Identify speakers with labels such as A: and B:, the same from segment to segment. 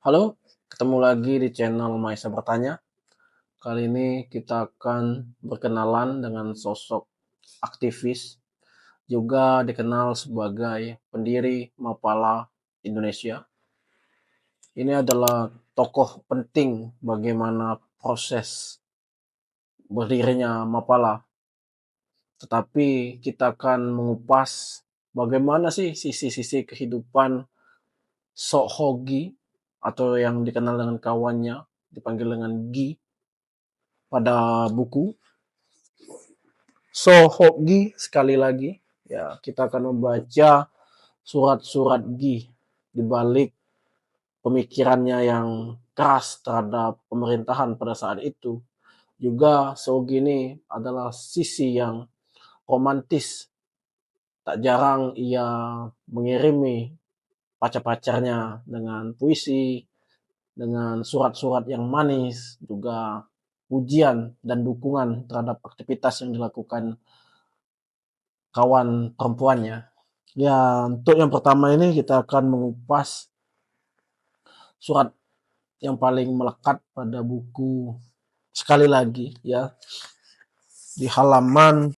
A: Halo, ketemu lagi di channel Maisa Bertanya. Kali ini kita akan berkenalan dengan sosok aktivis, juga dikenal sebagai pendiri Mapala Indonesia. Ini adalah tokoh penting bagaimana proses berdirinya Mapala. Tetapi kita akan mengupas bagaimana sih sisi-sisi kehidupan Sok Hogi atau yang dikenal dengan kawannya, dipanggil dengan Gi, pada buku Sohogi. Sekali lagi ya, kita akan membaca surat-surat Gi di balik pemikirannya yang keras terhadap pemerintahan pada saat itu. Juga Sohogi ini adalah sisi yang romantis. Tak jarang ia mengirimi pacar-pacarnya dengan puisi, dengan surat-surat yang manis, juga pujian dan dukungan terhadap aktivitas yang dilakukan kawan perempuannya. Ya, untuk yang pertama ini kita akan mengupas surat yang paling melekat pada buku sekali lagi ya, di halaman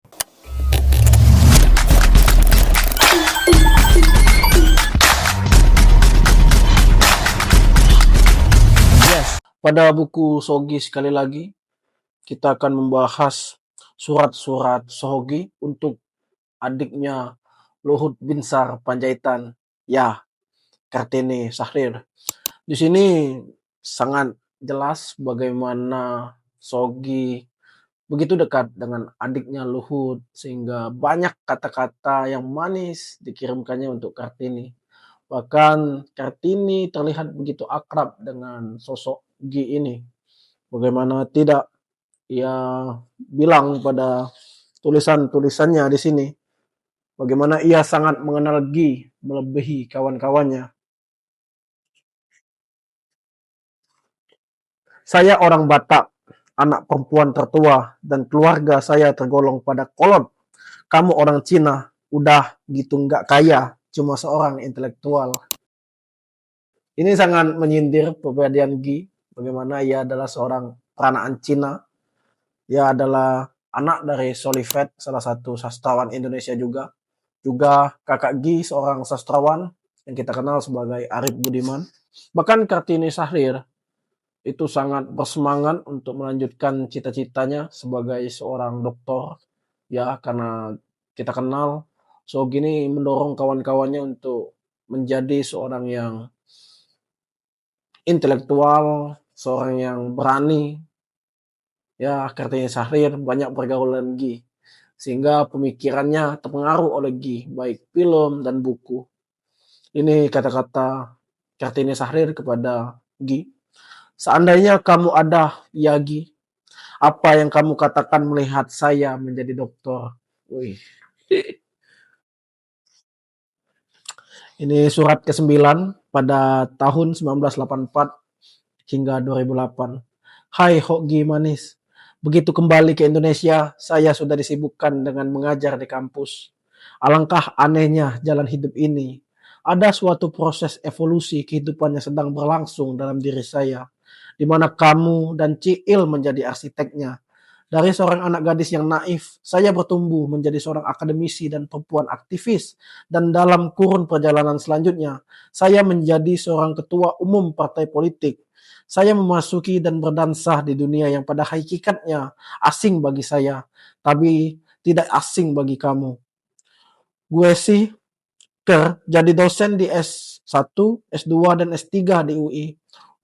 A: pada buku Sogi sekali lagi kita akan membahas surat-surat Sogi untuk adiknya Luhut Binsar Panjaitan, ya, Kartini Sahrir. Di sini sangat jelas bagaimana Sogi begitu dekat dengan adiknya Luhut sehingga banyak kata-kata yang manis dikirimkannya untuk Kartini. Bahkan Kartini terlihat begitu akrab dengan sosok Gi ini. Bagaimana tidak, ia bilang pada tulisan-tulisannya di sini bagaimana ia sangat mengenal Gi melebihi kawan-kawannya. Saya orang Batak, anak perempuan tertua, dan keluarga saya tergolong pada kolot. Kamu orang Cina, udah gitu nggak kaya, cuma seorang intelektual. Ini sangat menyindir kepribadian Gi, bagaimana ia adalah seorang peranaan Cina. Ia adalah anak dari Solifet, salah satu sastrawan Indonesia juga. Juga kakak Gi, seorang sastrawan yang kita kenal sebagai Arif Budiman. Bahkan Kartini Sahrir itu sangat bersemangat untuk melanjutkan cita-citanya sebagai seorang dokter, ya, karena kita kenal Sogi ini mendorong kawan-kawannya untuk menjadi seorang yang intelektual, seorang yang berani. Ya, Kartini Sahrir banyak pergaulan Gi sehingga pemikirannya terpengaruh oleh Gi, baik film dan buku. Ini kata-kata Kartini Sahrir kepada Gi. Seandainya kamu ada, Yagi, apa yang kamu katakan melihat saya menjadi dokter? Wih. Ini surat ke-9 pada tahun 1984 hingga 2008. Hai Hoki manis, begitu kembali ke Indonesia, saya sudah disibukkan dengan mengajar di kampus. Alangkah anehnya jalan hidup ini. Ada suatu proses evolusi kehidupan yang sedang berlangsung dalam diri saya, di mana kamu dan Ciil menjadi arsiteknya. Dari seorang anak gadis yang naif, saya bertumbuh menjadi seorang akademisi dan perempuan aktivis. Dan dalam kurun perjalanan selanjutnya, saya menjadi seorang ketua umum partai politik. Saya memasuki dan berdansa di dunia yang pada hakikatnya asing bagi saya, tapi tidak asing bagi kamu. Gue sih jadi dosen di S1, S2, dan S3 di UI.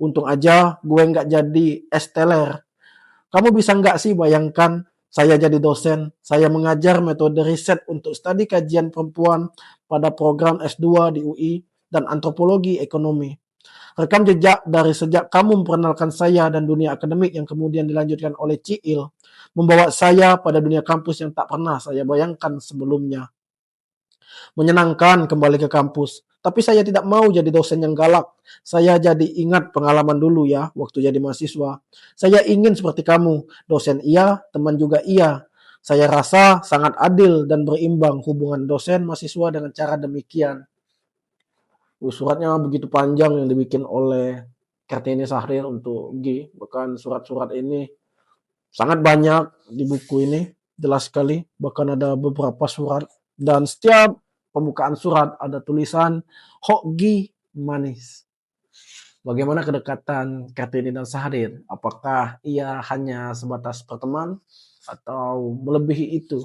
A: Untung aja gue nggak jadi S-teler. Kamu bisa nggak sih bayangkan saya jadi dosen, saya mengajar metode riset untuk studi kajian perempuan pada program S2 di UI dan antropologi ekonomi. Rekam jejak dari sejak kamu memperkenalkan saya dan dunia akademik yang kemudian dilanjutkan oleh Ciil, membawa saya pada dunia kampus yang tak pernah saya bayangkan sebelumnya. Menyenangkan kembali ke kampus, tapi saya tidak mau jadi dosen yang galak. Saya jadi ingat pengalaman dulu ya, waktu jadi mahasiswa. Saya ingin seperti kamu, dosen iya, teman juga iya. Saya rasa sangat adil dan berimbang hubungan dosen mahasiswa dengan cara demikian. Suratnya begitu panjang yang dibikin oleh Kartini Sahrir untuk G. Bahkan surat-surat ini sangat banyak di buku ini, jelas sekali. Bahkan ada beberapa surat dan setiap pembukaan surat ada tulisan Hoki manis. Bagaimana kedekatan Kartini dan Sahrir? Apakah ia hanya sebatas berteman atau melebihi itu?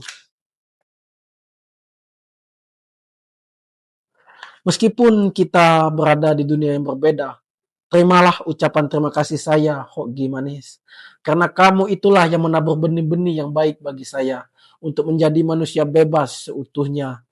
A: Meskipun kita berada di dunia yang berbeda, terimalah ucapan terima kasih saya, Hoki Manis. Karena kamu itulah yang menabur benih-benih yang baik bagi saya untuk menjadi manusia bebas seutuhnya.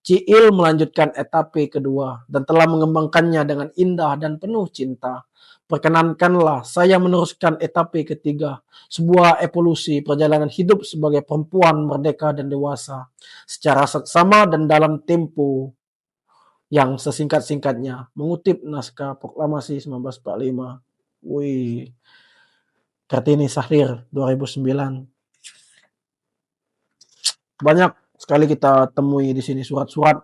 A: Ciil melanjutkan etape kedua dan telah mengembangkannya dengan indah dan penuh cinta. Perkenankanlah saya meneruskan etape ketiga, sebuah evolusi perjalanan hidup sebagai perempuan merdeka dan dewasa, secara seksama dan dalam tempo yang sesingkat-singkatnya, mengutip naskah proklamasi 1945. Wih, Kartini Sahrir 2009. Banyak sekali kita temui di sini surat-surat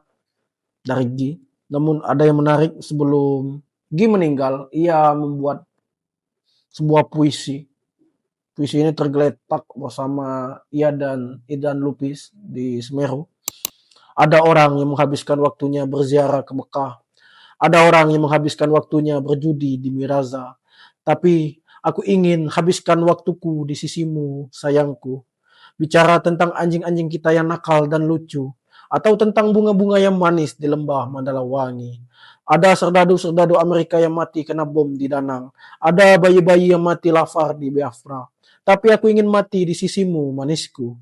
A: dari Gi. Namun ada yang menarik, sebelum Gi meninggal, ia membuat sebuah puisi. Puisi ini tergeletak bersama ia dan Idan Lupis di Semeru. Ada orang yang menghabiskan waktunya berziarah ke Mekah. Ada orang yang menghabiskan waktunya berjudi di Miraza. Tapi aku ingin habiskan waktuku di sisimu, sayangku. Bicara tentang anjing-anjing kita yang nakal dan lucu, atau tentang bunga-bunga yang manis di lembah Mandalawangi. Ada serdadu-serdadu Amerika yang mati kena bom di Danang. Ada bayi-bayi yang mati lapar di Biafra. Tapi aku ingin mati di sisimu, manisku.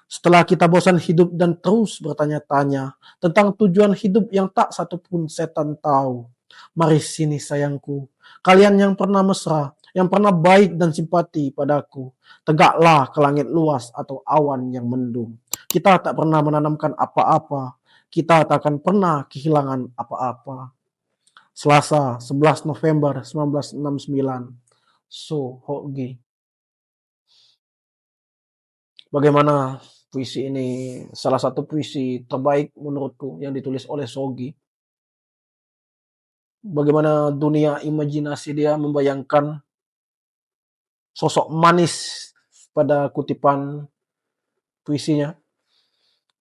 A: Setelah kita bosan hidup dan terus bertanya-tanya tentang tujuan hidup yang tak satupun setan tahu. Mari sini sayangku, kalian yang pernah mesra, yang pernah baik dan simpati padaku, tegaklah ke langit luas atau awan yang mendung. Kita tak pernah menanamkan apa-apa, kita tak akan pernah kehilangan apa-apa. Selasa 11 November 1969. So Hogi. Bagaimana puisi ini salah satu puisi terbaik menurutku yang ditulis oleh Sogi. Bagaimana dunia imajinasi dia membayangkan sosok manis pada kutipan puisinya.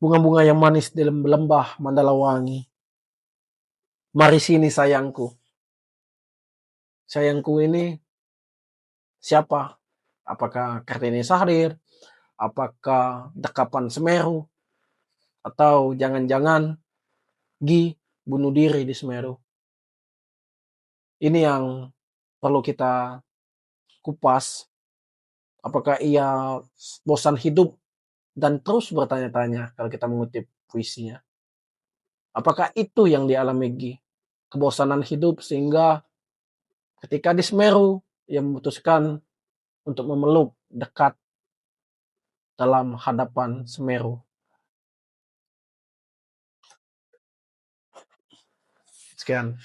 A: Bunga-bunga yang manis di lembah Mandalawangi. Mari sini sayangku. Sayangku ini siapa? Apakah Kartini Sahrir? Apakah Dekapan Semeru? Atau jangan-jangan Gi bunuh diri di Semeru? Ini yang perlu kita kupas. Apakah ia bosan hidup dan terus bertanya-tanya kalau kita mengutip puisinya? Apakah itu yang dialami Gi? Kebosanan hidup sehingga ketika di Semeru ia memutuskan untuk memeluk dekat dalam hadapan Semeru. Sekian.